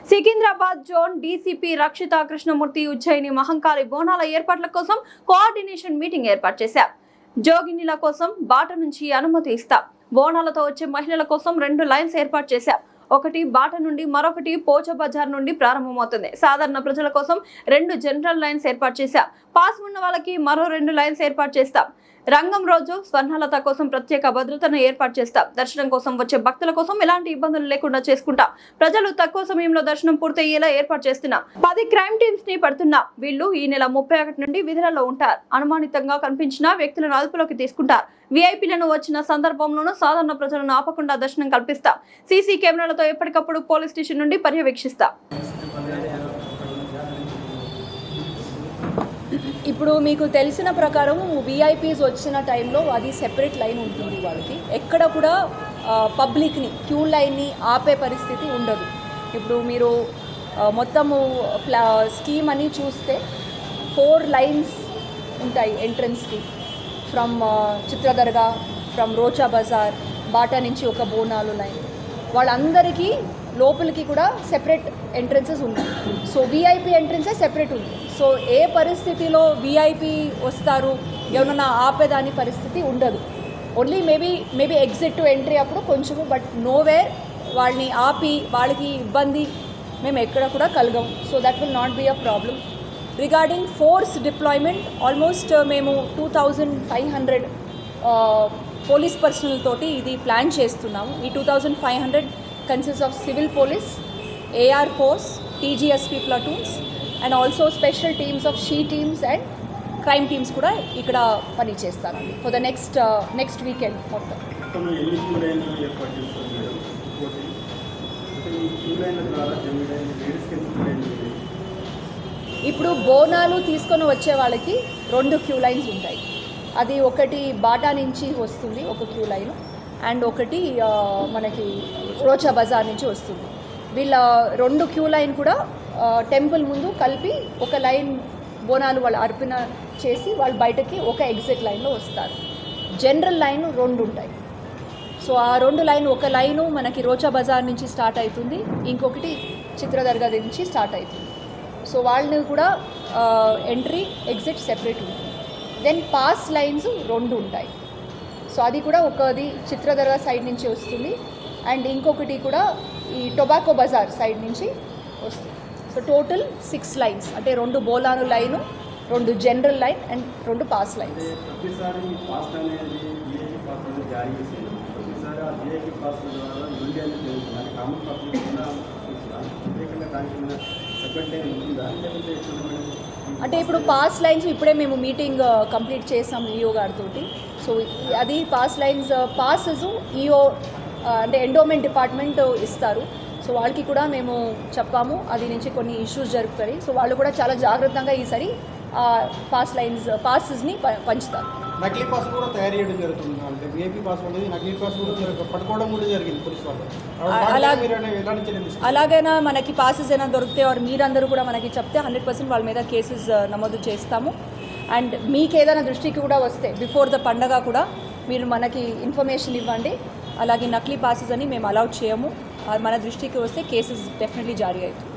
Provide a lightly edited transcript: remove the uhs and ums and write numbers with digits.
Secunderabad zone DCP రక్షిత కృష్ణమూర్తి ఉజ్జయిని మహంకాళి బోనాల ఏర్పాట్ల కోసం కోఆర్డినేషన్ మీటింగ్ ఏర్పాటు చేశారు. జోగినిల కోసం బాట నుంచి అనుమతి ఇస్తాం. బోనాలతో వచ్చే మహిళల కోసం 2 లైన్స్ ఏర్పాటు చేశాం. ఒకటి బాట నుండి, మరొకటి పోచ బజార్ నుండి ప్రారంభమవుతుంది. సాధారణ ప్రజల కోసం 2 జనరల్ లైన్స్ ఏర్పాటు చేశాం. పాస్ ఉన్న వాళ్ళకి మరో 2 లైన్స్ ఏర్పాటు చేస్తాం. రంగం రోజు స్వర్ణలత కోసం ప్రత్యేక భద్రతను ఏర్పాటు చేస్తాం. దర్శనం కోసం వచ్చే భక్తుల కోసం ఎలాంటి ఇబ్బందులు లేకుండా చేసుకుంటాం. ప్రజలు తక్కువ సమయంలో దర్శనం పూర్తయ్యేలా ఏర్పాటు చేస్తున్నాం. 10 క్రైమ్ టీమ్స్ ని పడుతున్నాం. వీళ్ళు ఈ నెల 31 నుండి విధులలో ఉంటారు. అనుమానితంగా కనిపించిన వ్యక్తులను అదుపులోకి తీసుకుంటారు. వీఐపీలను వచ్చిన సందర్భంలోనూ సాధారణ ప్రజలను ఆపకుండా దర్శనం కల్పిస్తాం. సీసీ కెమెరాలతో ఎప్పటికప్పుడు పోలీస్ స్టేషన్ నుండి పర్యవేక్షిస్తాం. ఇప్పుడు మీకు తెలిసిన ప్రకారం వీఐపీస్ వచ్చిన టైంలో అది సెపరేట్ లైన్ ఉంటుంది. వాళ్ళకి ఎక్కడ కూడా పబ్లిక్ని క్యూ లైన్ని ఆపే పరిస్థితి ఉండదు. ఇప్పుడు మీరు మొత్తము స్కీమ్ అని చూస్తే 4 లైన్స్ ఉంటాయి ఎంట్రన్స్కి. ఫ్రమ్ చిత్రదర్గా, ఫ్రమ్ రోచా బజార్, బాటా నుంచి ఒక బోనాలు లైన్. వాళ్ళందరికీ లోపలికి కూడా సెపరేట్ ఎంట్రన్సెస్ ఉన్నాయి. సో వీఐపీ ఎంట్రన్సే సెపరేట్ ఉంది. సో ఏ పరిస్థితిలో వీఐపీ వస్తారు, ఏమన్నా ఆపేదాని పరిస్థితి ఉండదు. Only maybe exit to entry అప్పుడు కొంచెము, బట్ నోవేర్ వాళ్ళని ఆపి వాళ్ళకి ఇబ్బంది మేము ఎక్కడ కూడా కలగం. So that will not be a problem. Regarding force deployment, almost మేము 2500 పోలీస్ పర్సనల్ తోటి ఇది ప్లాన్ చేస్తున్నాము. ఈ 2500 consists of civil police, AR force, TGSP platoons and also special teams of she teams and crime teams కూడా ఇక్కడ పని చేస్తారండి for the next weekend మొత్తం. ఇప్పుడు బోనాలు తీసుకొని వచ్చే వాళ్ళకి 2 క్యూ లైన్స్ ఉంటాయి. అది ఒకటి బాటా నుంచి వస్తుంది ఒక క్యూ లైన్, అండ్ ఒకటి మనకి రోచా బజార్ నుంచి వస్తుంది. వీళ్ళ 2 క్యూ లైన్ కూడా టెంపుల్ ముందు కలిపి ఒక లైన్ బోనాలు వాళ్ళు అర్పణ చేసి వాళ్ళు బయటకి ఒక ఎగ్జిట్ లైన్లో వస్తారు. జనరల్ లైన్ 2 ఉంటాయి. సో ఆ 2 లైన్, ఒక లైను మనకి రోచా బజార్ నుంచి స్టార్ట్ అవుతుంది, ఇంకొకటి చిత్రదర్గా నుంచి స్టార్ట్ అవుతుంది. సో వాళ్ళని కూడా ఎంట్రీ ఎగ్జిట్ సెపరేట్ ఉంటుంది. దెన్ పాస్ లైన్స్ 2 ఉంటాయి. సో అది కూడా ఒకది చిత్రదర్గా సైడ్ నుంచి వస్తుంది, అండ్ ఇంకొకటి కూడా ఈ టొబాకో బజార్ సైడ్ నుంచి వస్తుంది. సో టోటల్ 6 లైన్స్, అంటే 2 బోలాను line, 2 general line and 2 pass lines. అంటే ఇప్పుడు పాస్ లైన్స్ ఇప్పుడే మేము మీటింగ్ కంప్లీట్ చేసాం ఈఓ గారితో. సో అది పాస్ లైన్స్, పాసెస్ ఈఓ అంటే ఎండోమెంట్ డిపార్ట్మెంట్ ఇస్తారు. సో వాళ్ళకి కూడా మేము చెప్పాము, అది నుంచి కొన్ని ఇష్యూస్ జరుగుతాయి. సో వాళ్ళు కూడా చాలా జాగ్రత్తగా ఈసారి పాసెస్ని పంచుతారు. నకిలీ పాస్ కూడా తయారు చేయడం జరుగుతుంది. అంటే వీఐపీ పాస్ అనేది నకిలీ పాస్ కూడా పట్టుకోవడం కూడా జరిగింది పోలీస్ వాళ్ళు. అలాగైనా మనకి పాసెస్ అయినా దొరికితే మీరందరూ కూడా మనకి చెప్తే 100% వాళ్ళ మీద కేసెస్ నమోదు చేస్తాము. అండ్ మీకు ఏదైనా దృష్టికి కూడా వస్తే బిఫోర్ ద పండగ కూడా మీరు మనకి ఇన్ఫర్మేషన్ ఇవ్వండి. అలాగే నకిలీ పాసెస్ అని మేము అలౌట్ చేయము. మన దృష్టికి వస్తే కేసెస్ డెఫినెట్లీ జారీ అవుతుంది.